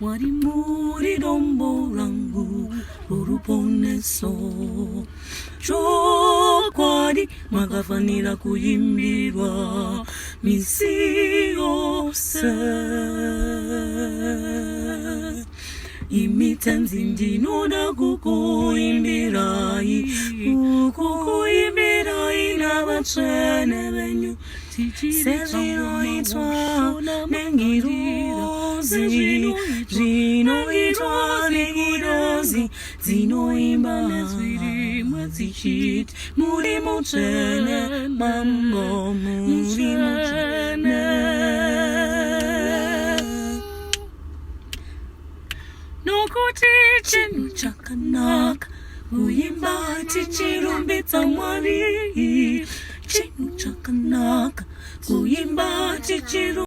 Mwari Muri Dombo Rangu Ruruponeso Chokwadi Magafanira kuyimbirwa misi yose Imitanzi ndinoda kukuimbirai N'abacene benyu Sezinoitwa nengirozi Zinoitwa nengirozi Zinoimba Mwazishit Muri Mutare Mambo Muri Mutare Nokuti chinu chakanaka Uimba chichirumbitsa Mwari Chinu chakanaka Uimba chichirumbitsa